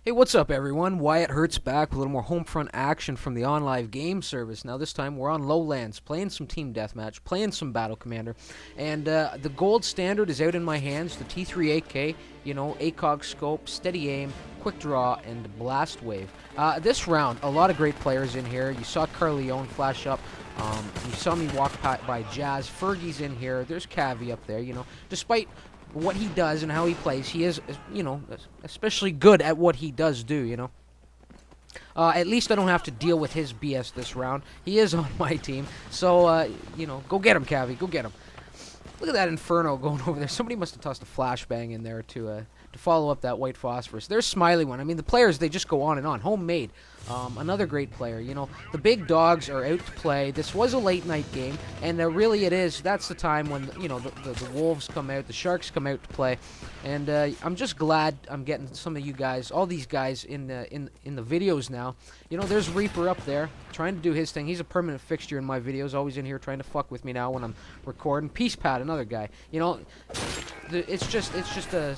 Hey, what's up, everyone? Wyatt Hertz back with a little more Homefront action from the OnLive game service. Now, this time we're on Lowlands, playing some Team Deathmatch, playing some Battle Commander, and the gold standard is out in my hands, the T3ak, ACOG scope, steady aim, quick draw, and blast wave. This round, a lot of great players in here. You saw Carleone flash up. You saw me walk by Jazz. Fergie's in here. There's Cathy up there, Despite what he does and how he plays, he is, especially good at what he does do, at least I don't have to deal with his BS this round. He is on my team, so, go get him, Cathy, go get him. Look at that Inferno going over there. Somebody must have tossed a flashbang in there to follow up that white phosphorus. There's Smiley one. I mean, the players, they just go on and on. Homemade. Another great player. The big dogs are out to play. This was a late night game, and really it is. That's the time when, the wolves come out, the sharks come out to play. And I'm just glad I'm getting some of you guys, all these guys in the videos now. There's Reaper up there trying to do his thing. He's a permanent fixture in my videos, always in here trying to fuck with me now when I'm recording. Peace Pad, another guy. It's just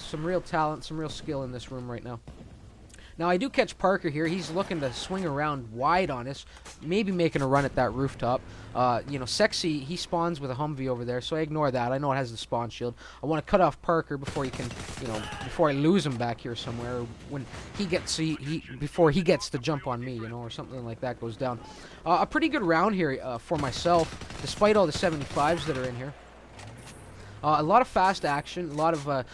some real talent, some real skill in this room right now. Now, I do catch Parker here. He's looking to swing around wide on us, maybe making a run at that rooftop. Sexy, he spawns with a Humvee over there, so I ignore that. I know it has the spawn shield. I want to cut off Parker before he can, before I lose him back here somewhere. When he gets, before he gets to jump on me, or something like that goes down. A pretty good round here for myself, despite all the 75s that are in here. A lot of fast action, a lot of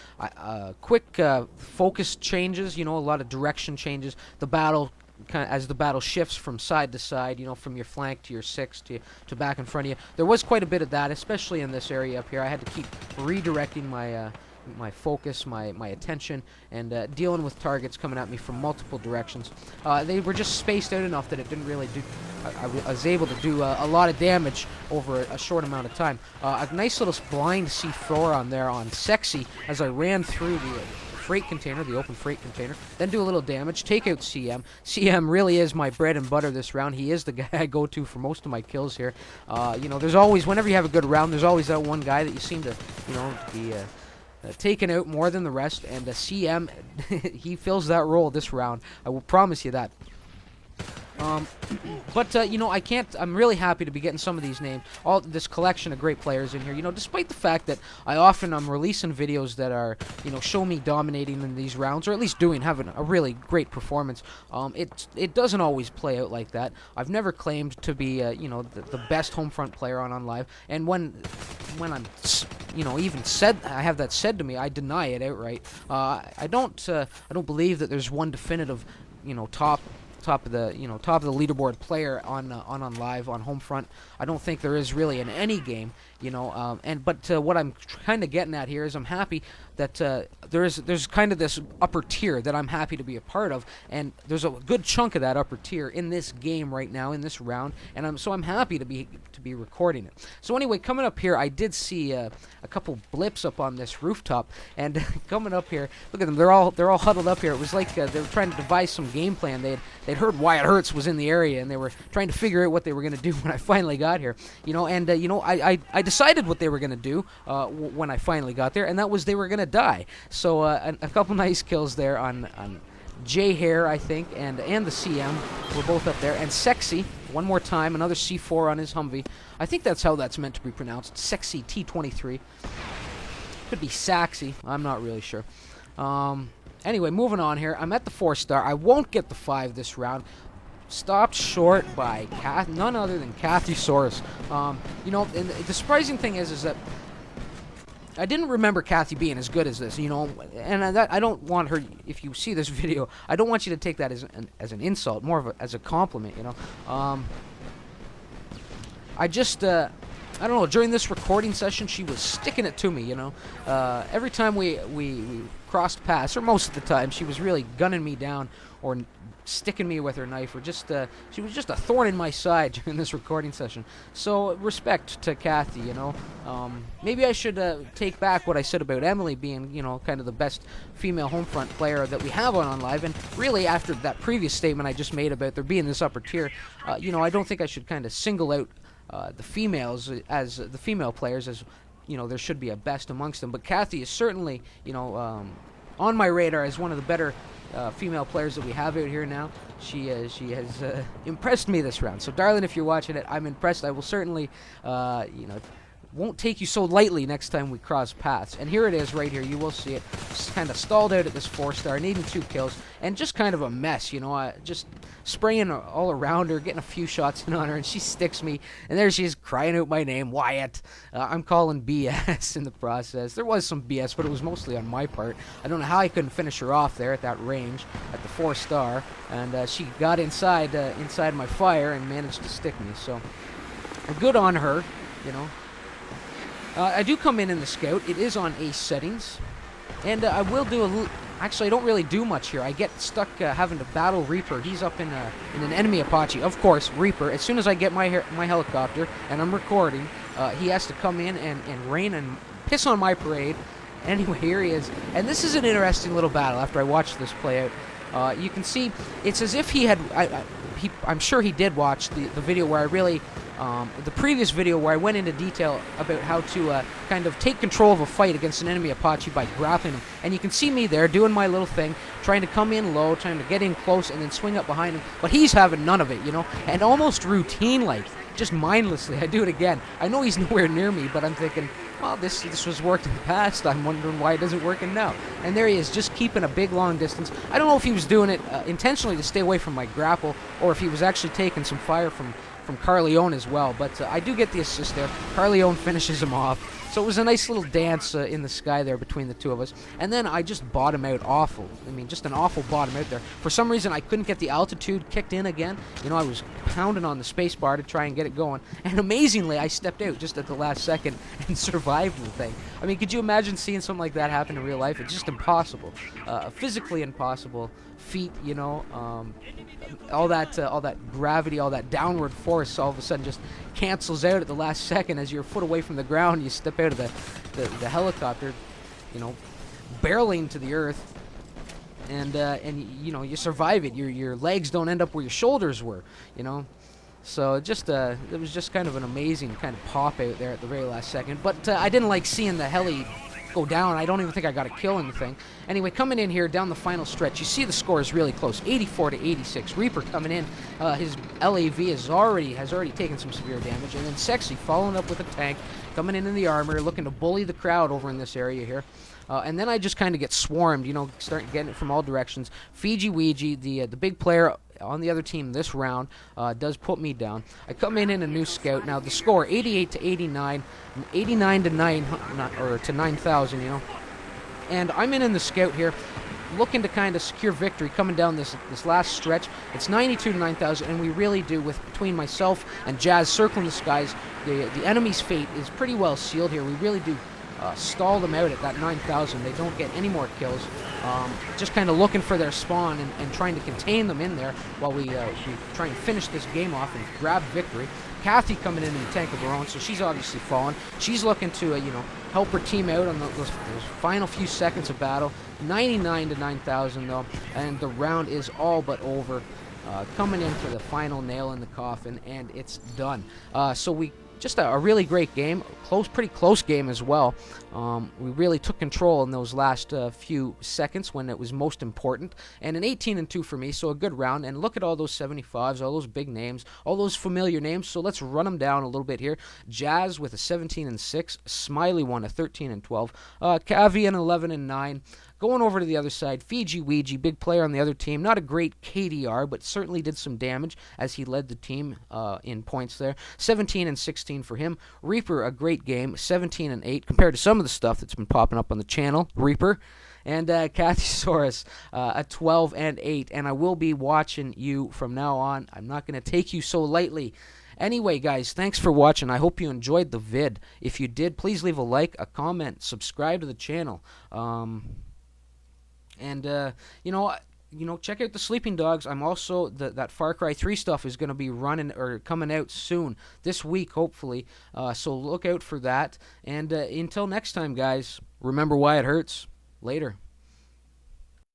quick focus changes, a lot of direction changes. The battle, as the battle shifts from side to side, from your flank to your six to back in front of you. There was quite a bit of that, especially in this area up here. I had to keep redirecting my focus, my attention, and dealing with targets coming at me from multiple directions. They were just spaced out enough that it didn't really do. I was able to do a lot of damage over a short amount of time. A nice little blind C4 on there on Sexy as I ran through the freight container, the open freight container, then do a little damage, take out CM. CM really is my bread and butter this round. He is the guy I go to for most of my kills here. There's always, whenever you have a good round, there's always that one guy that you seem to, be taken out more than the rest, and CM, he fills that role this round. I will promise you that. I can't. I'm really happy to be getting some of these names, all this collection of great players in here. Despite the fact that I often am releasing videos that are, show me dominating in these rounds, or at least having a really great performance. It doesn't always play out like that. I've never claimed to be, the best Homefront player on OnLive, and when I'm, even said I have that said to me, I deny it outright. I don't believe that there's one definitive, top of the leaderboard player on OnLive on Homefront. I don't think there is really in any game, but what I'm kind of getting at here is I'm happy that there's kind of this upper tier that I'm happy to be a part of, and there's a good chunk of that upper tier in this game right now in this round, and I'm happy to be recording it. So anyway, coming up here, I did see a couple blips up on this rooftop, and coming up here, look at them, they're all huddled up here. It was like they were trying to devise some game plan. They'd heard Wyatt Hertz was in the area, and they were trying to figure out what they were going to do when I finally got here. I decided what they were going to do when I finally got there, and that was they were going to die. So a couple nice kills there on J Hair, I think, and the CM were both up there, and Sexy one more time, another C4 on his Humvee. I think that's how that's meant to be pronounced. Sexy T23. Could be Saxy. I'm not really sure. Anyway, moving on here. I'm at the 4-star. I won't get the 5 this round. Stopped short by none other than Cathy Soros. And the surprising thing is that I didn't remember Cathy being as good as this, and I don't want her, if you see this video, I don't want you to take that as an insult, more as a compliment, I just, I don't know, during this recording session, she was sticking it to me, every time we crossed paths, or most of the time, she was really gunning me down, or sticking me with her knife, or just she was just a thorn in my side during this recording session. So respect to Cathy, maybe I should take back what I said about Emily being, kind of the best female Homefront player that we have on OnLive, and really after that previous statement I just made about there being this upper tier, I don't think I should kind of single out the females as the female players as, there should be a best amongst them, but Cathy is certainly, on my radar as one of the better female players that we have out here now. She has impressed me this round. So, darling, if you're watching it, I'm impressed. I will certainly, won't take you so lightly next time we cross paths. And here it is right here. You will see it. Just kind of stalled out at this 4-star, needing 2 kills, and just kind of a mess, just spraying all around her, getting a few shots in on her, and she sticks me, and there she is crying out my name, Wyatt. I'm calling BS in the process. There was some BS, but it was mostly on my part. I don't know how I couldn't finish her off there at that range, at the 4-star, and she got inside my fire and managed to stick me. So, good on her, I do come in the scout. It is on ace settings, and I will do a little. Actually, I don't really do much here. I get stuck having to battle Reaper. He's up in an enemy Apache. Of course, Reaper. As soon as I get my helicopter and I'm recording, he has to come in and rain and piss on my parade. Anyway, here he is, and this is an interesting little battle. After I watched this play out, you can see it's as if he had. I'm sure he did watch the video where I really. The previous video where I went into detail about how to kind of take control of a fight against an enemy Apache by grappling him. And you can see me there doing my little thing, trying to come in low, trying to get in close, and then swing up behind him. But he's having none of it, and almost routine-like, just mindlessly. I do it again. I know he's nowhere near me, but I'm thinking, well, this was worked in the past. I'm wondering why it isn't working now. And there he is, just keeping a big, long distance. I don't know if he was doing it intentionally to stay away from my grapple, or if he was actually taking some fire from Carleone as well, but I do get the assist there. Carleone finishes him off. So it was a nice little dance in the sky there between the two of us. And then I just bottom out awful. I mean, just an awful bottom out there. For some reason, I couldn't get the altitude kicked in again. I was pounding on the space bar to try and get it going. And amazingly, I stepped out just at the last second and survived the thing. I mean, could you imagine seeing something like that happen in real life? It's just impossible. Physically impossible feat, all that gravity, all that downward force all of a sudden just cancels out at the last second as you're a foot away from the ground. You step out of the helicopter, barreling to the earth, and you survive it. Your legs don't end up where your shoulders were, So it was just kind of an amazing kind of pop out there at the very last second. But I didn't like seeing the heli go down. I don't even think I got a kill in the thing. Anyway, coming in here down the final stretch, you see the score is really close, 84-86. Reaper coming in, his LAV has already taken some severe damage, and then Sexy following up with a tank, coming in the armor, looking to bully the crowd over in this area here. And then I just kind of get swarmed, start getting it from all directions. Fiji Ouija, the big player on the other team this round, does put me down. I come in a new scout. Now the score 88-89, 89 to 9,000, and I'm in the scout here, looking to kind of secure victory coming down this last stretch. It's 92 to 9,000, and we really do, between myself and Jazz circling the skies, the enemy's fate is pretty well sealed here. We really do stall them out at that 9,000. They don't get any more kills. Just kind of looking for their spawn and trying to contain them in there while we try and finish this game off and grab victory. Cathy coming in the tank of her own, so she's obviously fallen. She's looking to help her team out on those final few seconds of battle. 99 to 9,000 though, and the round is all but over. Coming in for the final nail in the coffin, and it's done. So we just a really great game, pretty close game as well. We really took control in those last few seconds when it was most important, and an 18-2 for me, so a good round. And look at all those 75s, all those big names, all those familiar names. So let's run them down a little bit here. Jazz with a 17-6, Smiley won a 13-12, Cavi an 11-9. Going over to the other side, Fiji Ouija, big player on the other team. Not a great KDR, but certainly did some damage as he led the team in points there. 17-16 for him. Reaper, a great game, 17-8 compared to some of the stuff that's been popping up on the channel. Reaper. And Cathy a 12-8. And I will be watching you from now on. I'm not going to take you so lightly. Anyway, guys, thanks for watching. I hope you enjoyed the vid. If you did, please leave a like, a comment, subscribe to the channel. And check out the Sleeping Dogs. I'm also that Far Cry 3 stuff is going to be running or coming out soon this week, hopefully. So look out for that. And until next time, guys, remember Wyatt Hertz. Later.